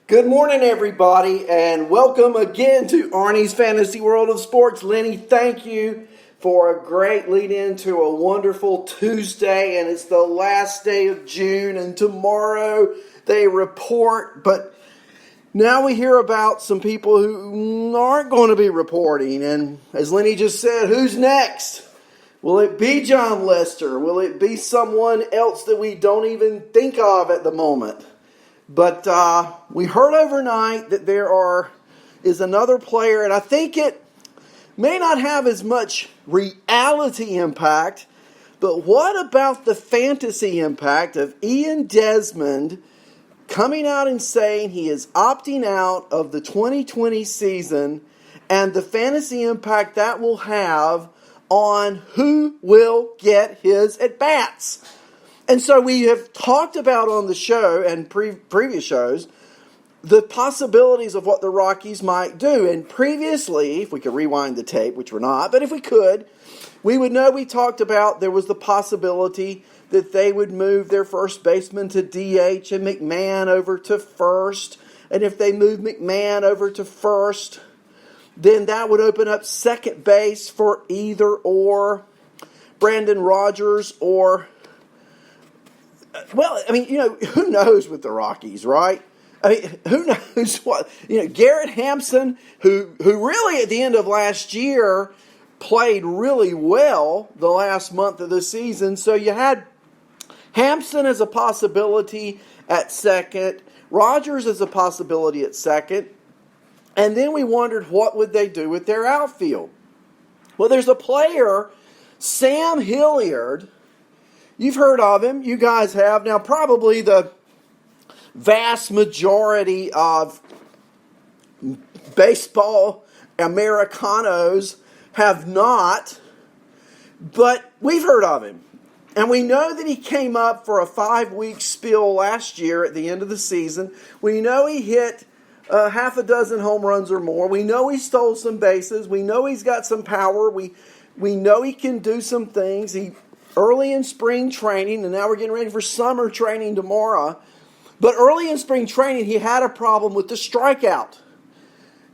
Good morning, everybody, and welcome again to Arnie's Fantasy World of Sports. Lenny, thank you for a great lead into a wonderful Tuesday, and it's the last day of June, and tomorrow they report, but now we hear about some people who aren't going to be reporting, and as Lenny just said, who's next? Will it be John Lester? Will it be someone else that we don't even think of at the moment? But we heard overnight that is another player, and I think it may not have as much reality impact, but what about the fantasy impact of Ian Desmond coming out and saying he is opting out of the 2020 season and the fantasy impact that will have on who will get his at-bats? And so we have talked about on the show and previous shows the possibilities of what the Rockies might do. And previously, if we could rewind the tape, which we're not, but if we could, we would know we talked about there was the possibility that they would move their first baseman to DH and McMahon over to first. And if they move McMahon over to first, then that would open up second base for either or Brandon Rogers or... Well, I mean, who knows with the Rockies, right? I mean, who knows what? Garrett Hampson, who really at the end of last year played really well the last month of the season. So you had Hampson as a possibility at second, Rogers as a possibility at second, and then we wondered what would they do with their outfield. Well, there's a player, Sam Hilliard. You've heard of him. You guys have. Now, probably the vast majority of baseball Americanos have not, but we've heard of him. And we know that he came up for a 5-week spill last year at the end of the season. We know he hit half a dozen home runs or more. We know he stole some bases. We know he's got some power. We know he can do some things. Early in spring training, and now we're getting ready for summer training tomorrow. But early in spring training, he had a problem with the strikeout.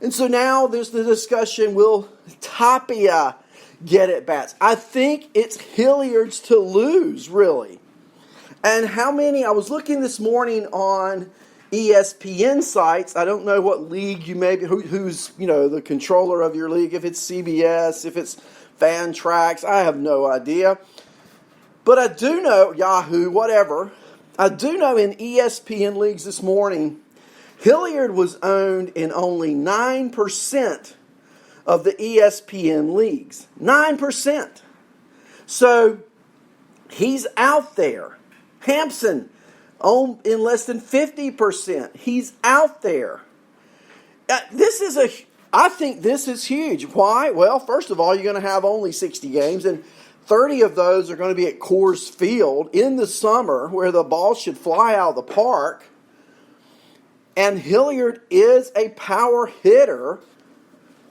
And so now there's the discussion, will Tapia get at bats? I think it's Hilliard's to lose, really. And how many, I was looking this morning on ESPN sites. I don't know what league you may be, who's the controller of your league, if it's CBS, if it's Fantrax, I have no idea. But I do know, Yahoo, whatever, I do know in ESPN leagues this morning, Hilliard was owned in only 9% of the ESPN leagues. 9%. So he's out there. Hampson owned in less than 50%. He's out there. I think this is huge. Why? Well, first of all, you're going to have only 60 games, and 30 of those are going to be at Coors Field in the summer where the ball should fly out of the park. And Hilliard is a power hitter.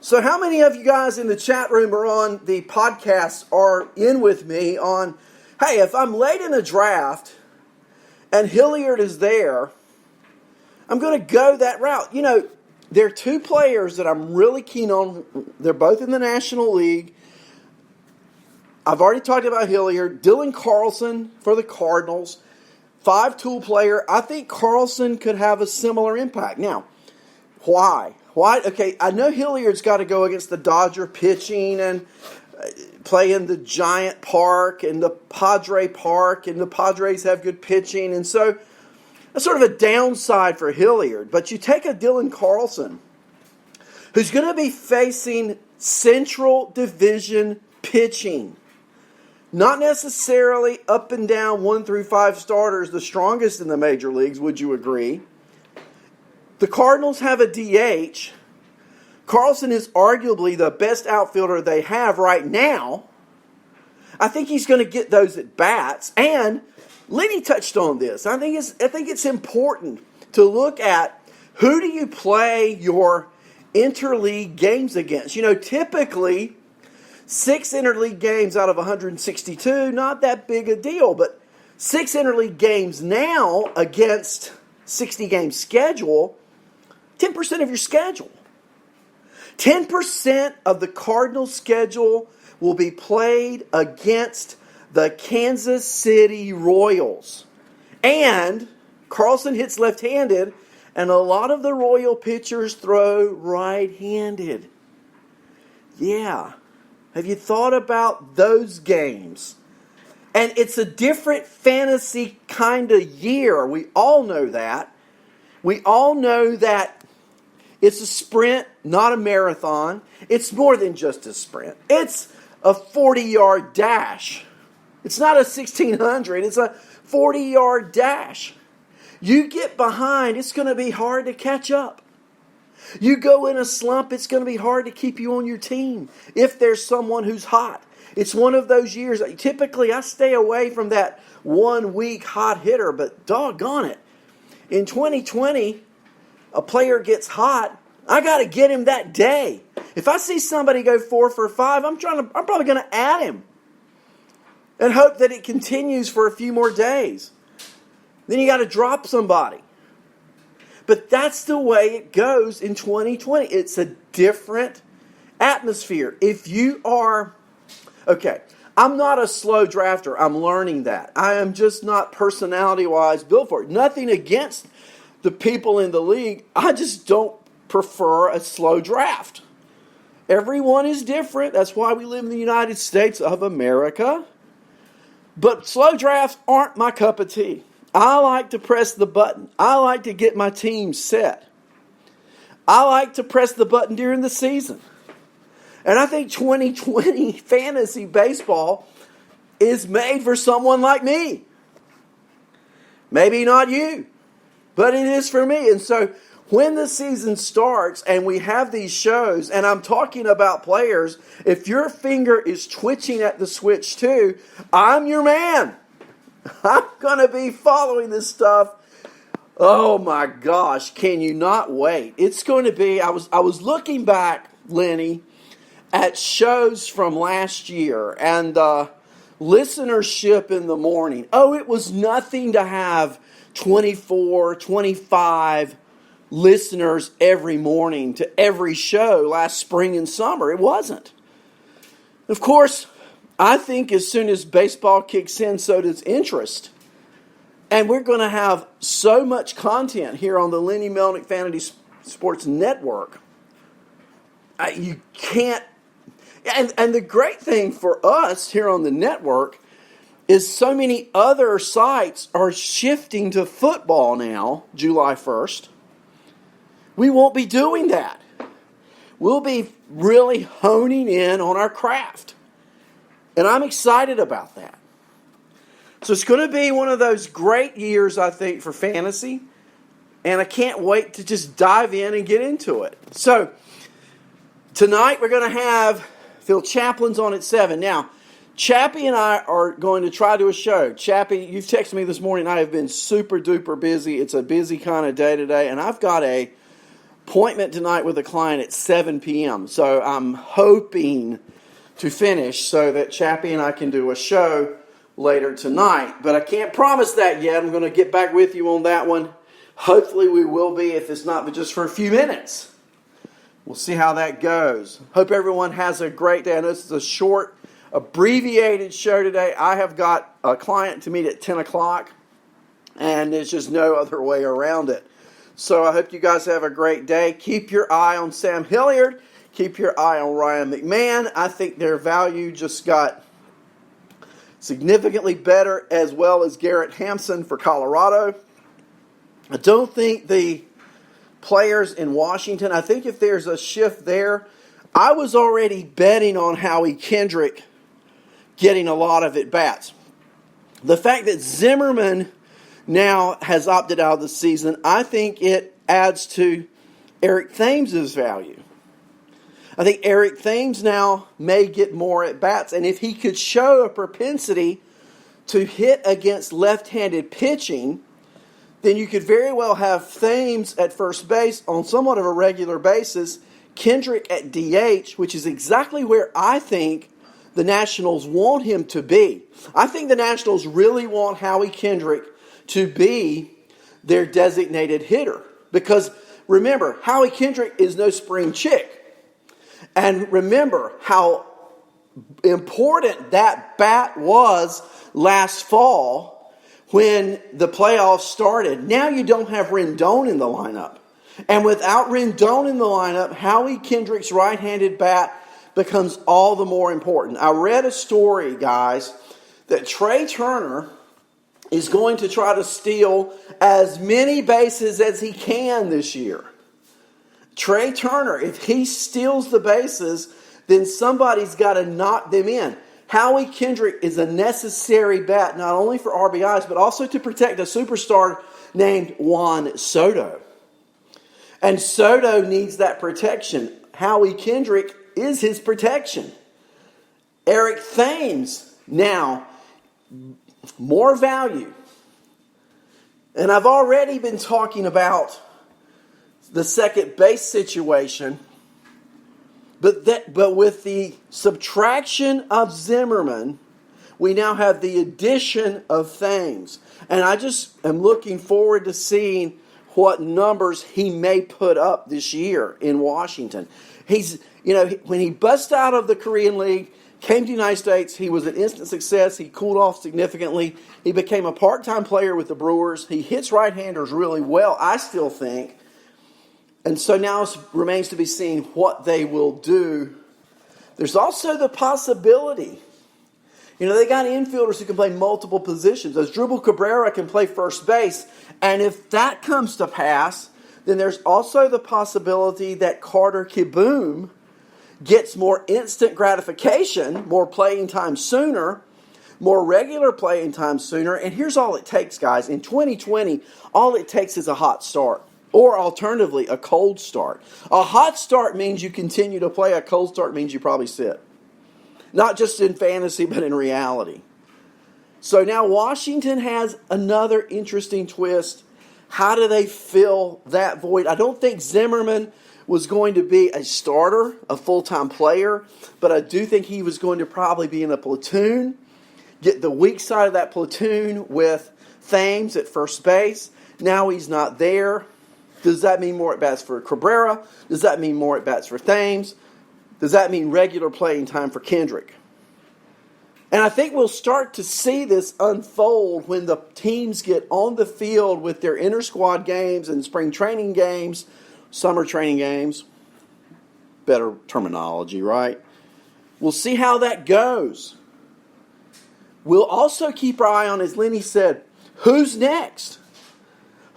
So how many of you guys in the chat room or on the podcast are in with me on, hey, if I'm late in a draft and Hilliard is there, I'm going to go that route. There are two players that I'm really keen on. They're both in the National League. I've already talked about Hilliard. Dylan Carlson for the Cardinals. 5-tool player. I think Carlson could have a similar impact. Now, why? Why? Okay, I know Hilliard's got to go against the Dodger pitching and play in the Giant Park and the Padre Park, and the Padres have good pitching. And so that's sort of a downside for Hilliard. But you take a Dylan Carlson, who's going to be facing Central Division pitching. Not necessarily up and down 1 through 5 starters, the strongest in the major leagues, would you agree? The Cardinals have a DH. Carlson is arguably the best outfielder they have right now. I think he's going to get those at bats. And Lenny touched on this. I think it's important to look at who do you play your interleague games against. Typically 6 interleague games out of 162, not that big a deal, but 6 interleague games now against 60-game schedule, 10% of your schedule. 10% of the Cardinals' schedule will be played against the Kansas City Royals. And Carlson hits left-handed, and a lot of the Royal pitchers throw right-handed. Yeah. Have you thought about those games? And it's a different fantasy kind of year. We all know that. We all know that it's a sprint, not a marathon. It's more than just a sprint. It's a 40-yard dash. It's not a 1,600. It's a 40-yard dash. You get behind, it's going to be hard to catch up. You go in a slump, it's going to be hard to keep you on your team if there's someone who's hot. It's one of those years. Typically, I stay away from that 1 week hot hitter, but doggone it. In 2020, a player gets hot, I got to get him that day. If I see somebody go 4 for 5, I'm probably going to add him and hope that it continues for a few more days. Then you got to drop somebody. But that's the way it goes in 2020. It's a different atmosphere. If you are, okay, I'm not a slow drafter. I'm learning that. I am just not personality-wise built for it. Nothing against the people in the league. I just don't prefer a slow draft. Everyone is different. That's why we live in the United States of America. But slow drafts aren't my cup of tea. I like to press the button. I like to get my team set. I like to press the button during the season. And I think 2020 fantasy baseball is made for someone like me. Maybe not you, but it is for me. And so when the season starts and we have these shows, and I'm talking about players, if your finger is twitching at the switch too, I'm your man. I'm going to be following this stuff. Oh my gosh, can you not wait? It's going to be, I was looking back, Lenny, at shows from last year and listenership in the morning. Oh, it was nothing to have 24, 25 listeners every morning to every show last spring and summer. It wasn't. Of course, I think as soon as baseball kicks in, so does interest. And we're going to have so much content here on the Lenny Melnick Fantasy Sports Network. You can't. And the great thing for us here on the network is so many other sites are shifting to football now, July 1st. We won't be doing that. We'll be really honing in on our craft. And I'm excited about that. So it's going to be one of those great years, I think, for fantasy. And I can't wait to just dive in and get into it. So tonight we're going to have Phil Chaplin's on at 7. Now, Chappie and I are going to try to do a show. Chappie, you've texted me this morning. I have been super duper busy. It's a busy kind of day today. And I've got a appointment tonight with a client at 7 p.m. So I'm hoping to finish so that Chappie and I can do a show later tonight. But I can't promise that yet. I'm going to get back with you on that one. Hopefully we will be, if it's not, but just for a few minutes. We'll see how that goes. Hope everyone has a great day. I know this is a short, abbreviated show today. I have got a client to meet at 10 o'clock, and there's just no other way around it. So I hope you guys have a great day. Keep your eye on Sam Hilliard. Keep your eye on Ryan McMahon. I think their value just got significantly better, as well as Garrett Hampson for Colorado. I don't think the players in Washington, I think if there's a shift there, I was already betting on Howie Kendrick getting a lot of at-bats. The fact that Zimmerman now has opted out of the season, I think it adds to Eric Thames' value. I think Eric Thames now may get more at-bats, and if he could show a propensity to hit against left-handed pitching, then you could very well have Thames at first base on somewhat of a regular basis, Kendrick at DH, which is exactly where I think the Nationals want him to be. I think the Nationals really want Howie Kendrick to be their designated hitter, because remember, Howie Kendrick is no spring chick. And remember how important that bat was last fall when the playoffs started. Now you don't have Rendon in the lineup. And without Rendon in the lineup, Howie Kendrick's right-handed bat becomes all the more important. I read a story, guys, that Trey Turner is going to try to steal as many bases as he can this year. Trey Turner, if he steals the bases, then somebody's got to knock them in. Howie Kendrick is a necessary bat, not only for RBIs, but also to protect a superstar named Juan Soto. And Soto needs that protection. Howie Kendrick is his protection. Eric Thames, now, more value. And I've already been talking about the second base situation. But with the subtraction of Zimmerman, we now have the addition of Thames. And I just am looking forward to seeing what numbers he may put up this year in Washington. He's, when he bust out of the Korean League, came to the United States, he was an instant success. He cooled off significantly. He became a part-time player with the Brewers. He hits right-handers really well, I still think. And so now it remains to be seen what they will do. There's also the possibility. They got infielders who can play multiple positions. Asdrubal Cabrera can play first base. And if that comes to pass, then there's also the possibility that Carter Kieboom gets more instant gratification, more playing time sooner, more regular playing time sooner. And here's all it takes, guys. In 2020, all it takes is a hot start. Or alternatively, a cold start. A hot start means you continue to play. A cold start means you probably sit. Not just in fantasy, but in reality. So now Washington has another interesting twist. How do they fill that void? I don't think Zimmerman was going to be a starter, a full-time player, but I do think he was going to probably be in a platoon, get the weak side of that platoon with Thames at first base. Now he's not there. Does that mean more at-bats for Cabrera? Does that mean more at-bats for Thames? Does that mean regular playing time for Kendrick? And I think we'll start to see this unfold when the teams get on the field with their inter-squad games and spring training games, summer training games. Better terminology, right? We'll see how that goes. We'll also keep our eye on, as Lenny said, who's next?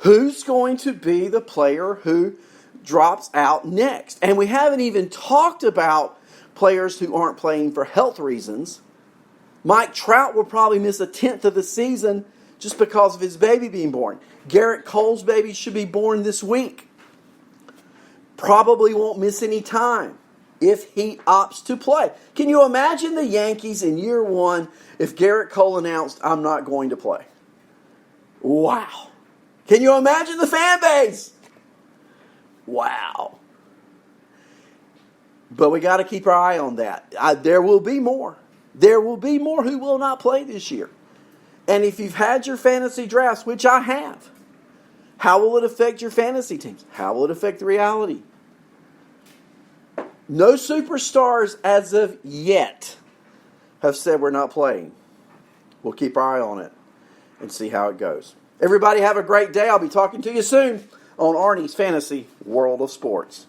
Who's going to be the player who drops out next? And we haven't even talked about players who aren't playing for health reasons. Mike Trout will probably miss a tenth of the season just because of his baby being born. Garrett Cole's baby should be born this week. Probably won't miss any time if he opts to play. Can you imagine the Yankees in year one if Garrett Cole announced, I'm not going to play? Wow. Can you imagine the fan base? Wow. But we got to keep our eye on that. There will be more. There will be more who will not play this year. And if you've had your fantasy drafts, which I have, how will it affect your fantasy teams? How will it affect the reality? No superstars as of yet have said we're not playing. We'll keep our eye on it and see how it goes. Everybody have a great day. I'll be talking to you soon on Arnie's Fantasy World of Sports.